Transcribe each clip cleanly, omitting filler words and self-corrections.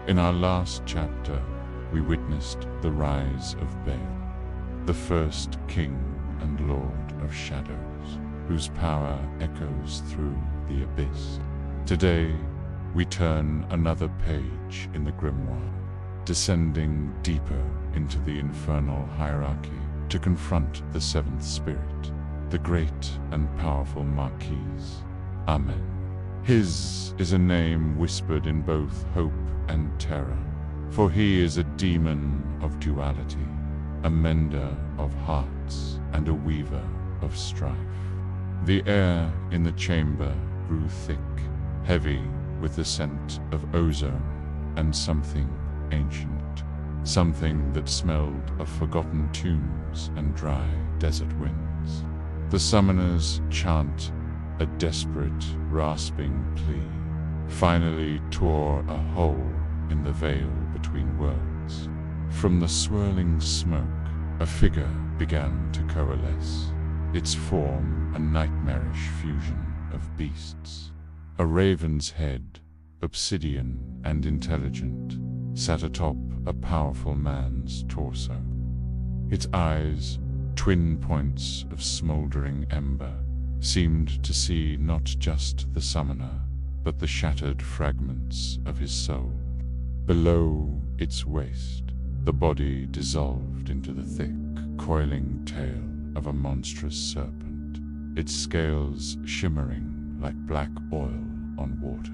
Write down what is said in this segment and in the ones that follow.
In our last chapter, we witnessed the rise of Baal, the first king and lord of shadows, whose power echoes through the abyss. Today, we turn another page in the grimoire, descending deeper into the infernal hierarchy to confront the seventh spirit, the great and powerful Marquise, Amon. His is a name whispered in both hope and terror, for he is a demon of duality, a mender of hearts and a weaver of strife. The air in the chamber grew thick, heavy with the scent of ozone and something ancient, something that smelled of forgotten tombs and dry desert winds. The summoners chant a desperate, rasping plea, finally tore a hole in the veil between words. From the swirling smoke, a figure began to coalesce, its form a nightmarish fusion of beasts. A raven's head, obsidian and intelligent, sat atop a powerful man's torso. Its eyes, twin points of smoldering ember, seemed to see not just the summoner, but the shattered fragments of his soul. Below its waist, the body dissolved into the thick, coiling tail of a monstrous serpent, its scales shimmering like black oil on water.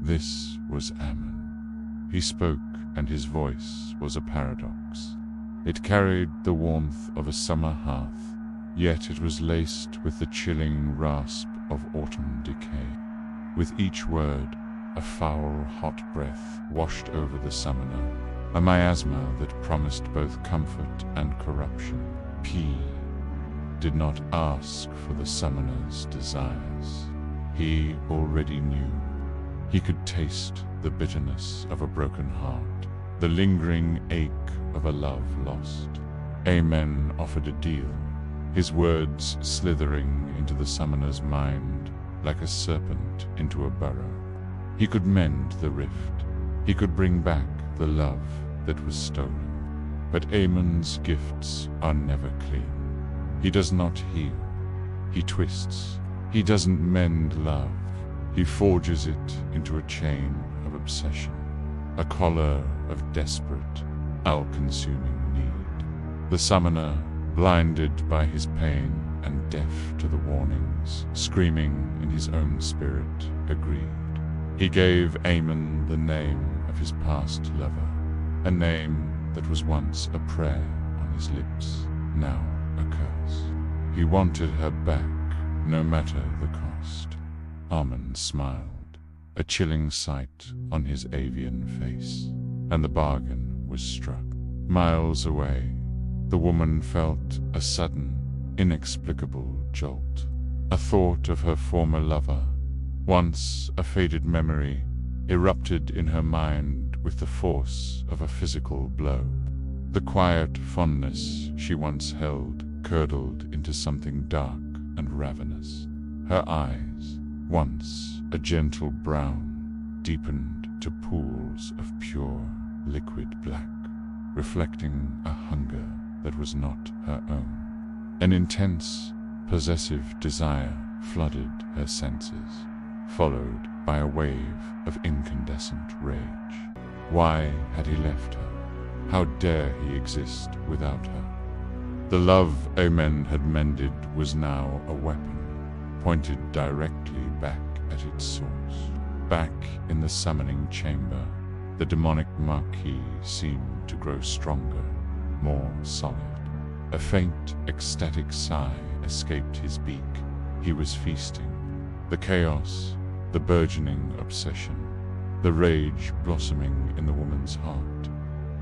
This was Amon. He spoke, and his voice was a paradox. It carried the warmth of a summer hearth, yet it was laced with the chilling rasp of autumn decay. With each word, a foul, hot breath washed over the summoner, a miasma that promised both comfort and corruption. He did not ask for the summoner's desires. He already knew. He could taste the bitterness of a broken heart, the lingering ache of a love lost. Amon offered a deal, his words slithering into the summoner's mind like a serpent into a burrow. He could mend the rift. He could bring back the love that was stolen. But Amon's gifts are never clean. He does not heal. He twists. He doesn't mend love. He forges it into a chain of obsession, a collar of desperate, all-consuming need. The summoner, blinded by his pain and deaf to the warnings, screaming in his own spirit, agreed. He gave Amon the name of his past lover, a name that was once a prayer on his lips, now a curse. He wanted her back, no matter the cost. Amon smiled, a chilling sight on his avian face, and the bargain was struck. Miles away, the woman felt a sudden, inexplicable jolt. A thought of her former lover, once a faded memory, erupted in her mind with the force of a physical blow. The quiet fondness she once held curdled into something dark and ravenous. Her eyes, once a gentle brown, deepened to pools of pure, liquid black, reflecting a hunger that was not her own. An intense, possessive desire flooded her senses, followed by a wave of incandescent rage. Why had he left her? How dare he exist without her? The love Amon had mended was now a weapon, pointed directly back at its source. Back in the summoning chamber, the demonic Marquis seemed to grow stronger, more solid. A faint, ecstatic sigh escaped his beak. He was feasting. The chaos, the burgeoning obsession, the rage blossoming in the woman's heart.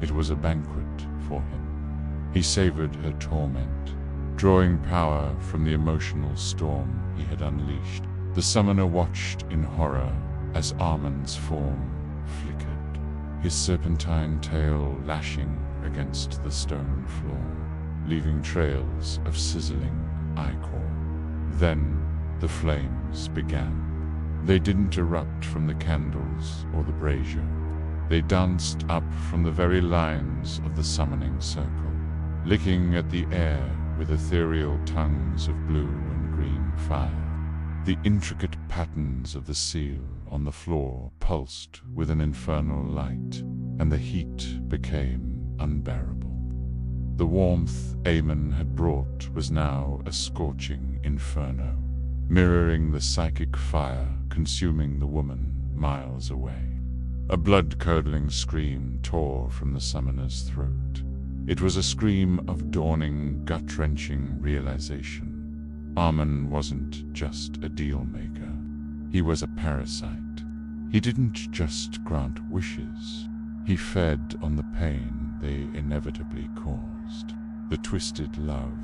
It was a banquet for him. He savored her torment, drawing power from the emotional storm he had unleashed. The summoner watched in horror as Amon's form flickered, his serpentine tail lashing against the stone floor, leaving trails of sizzling ichor. Then the flames began. They didn't erupt from the candles or the brazier. They danced up from the very lines of the summoning circle, licking at the air with ethereal tongues of blue and green fire. The intricate patterns of the seal on the floor pulsed with an infernal light, and the heat became unbearable. The warmth Amon had brought was now a scorching inferno, mirroring the psychic fire consuming the woman miles away. A blood-curdling scream tore from the summoner's throat. It was a scream of dawning, gut-wrenching realization. Amon wasn't just a deal-maker. He was a parasite. He didn't just grant wishes. He fed on the pain they inevitably caused. The twisted love,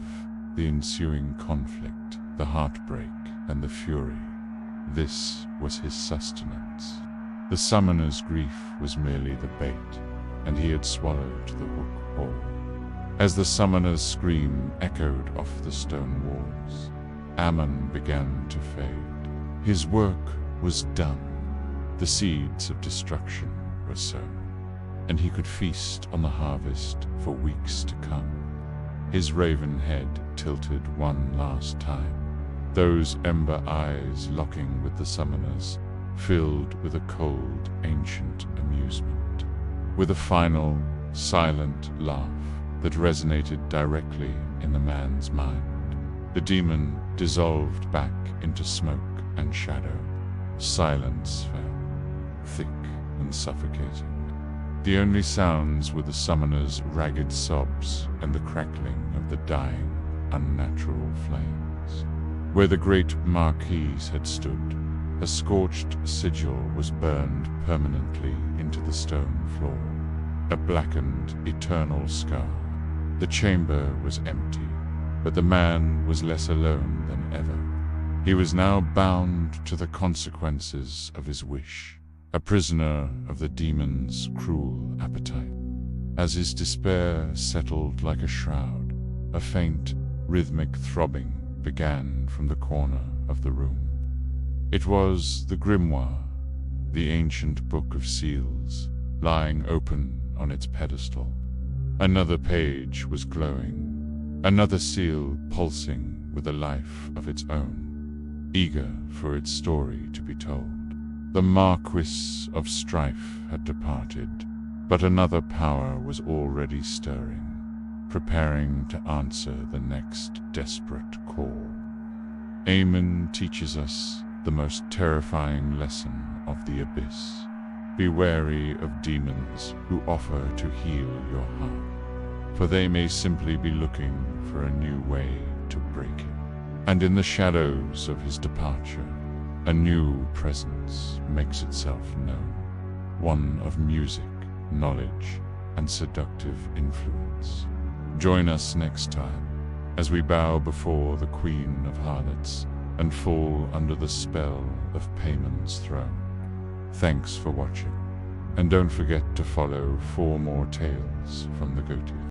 the ensuing conflict, the heartbreak, and the fury. This was his sustenance. The summoner's grief was merely the bait, and he had swallowed the hook whole. As the summoner's scream echoed off the stone walls, Amon began to fade. His work was done. The seeds of destruction were sown, and he could feast on the harvest for weeks to come. His raven head tilted one last time, those ember eyes locking with the summoner's, filled with a cold, ancient amusement, with a final, silent laugh that resonated directly in the man's mind. The demon dissolved back into smoke and shadow. Silence fell, thick and suffocating. The only sounds were the summoner's ragged sobs and the crackling of the dying, unnatural flames. Where the great marquise had stood, a scorched sigil was burned permanently into the stone floor, a blackened, eternal scar. The chamber was empty, but the man was less alone than ever. He was now bound to the consequences of his wish, a prisoner of the demon's cruel appetite. As his despair settled like a shroud, a faint, rhythmic throbbing began from the corner of the room. It was the grimoire, the ancient book of seals, lying open on its pedestal. Another page was glowing, another seal pulsing with a life of its own, eager for its story to be told. The Marquis of Strife had departed, but another power was already stirring, preparing to answer the next desperate call. Amon teaches us the most terrifying lesson of the abyss. Be wary of demons who offer to heal your heart, for they may simply be looking for a new way to break it. And in the shadows of his departure, a new presence makes itself known, one of music, knowledge, and seductive influence. Join us next time as we bow before the Queen of Harlots and fall under the spell of Payman's throne. Thanks for watching, and don't forget to follow 4 more tales from the Goetia.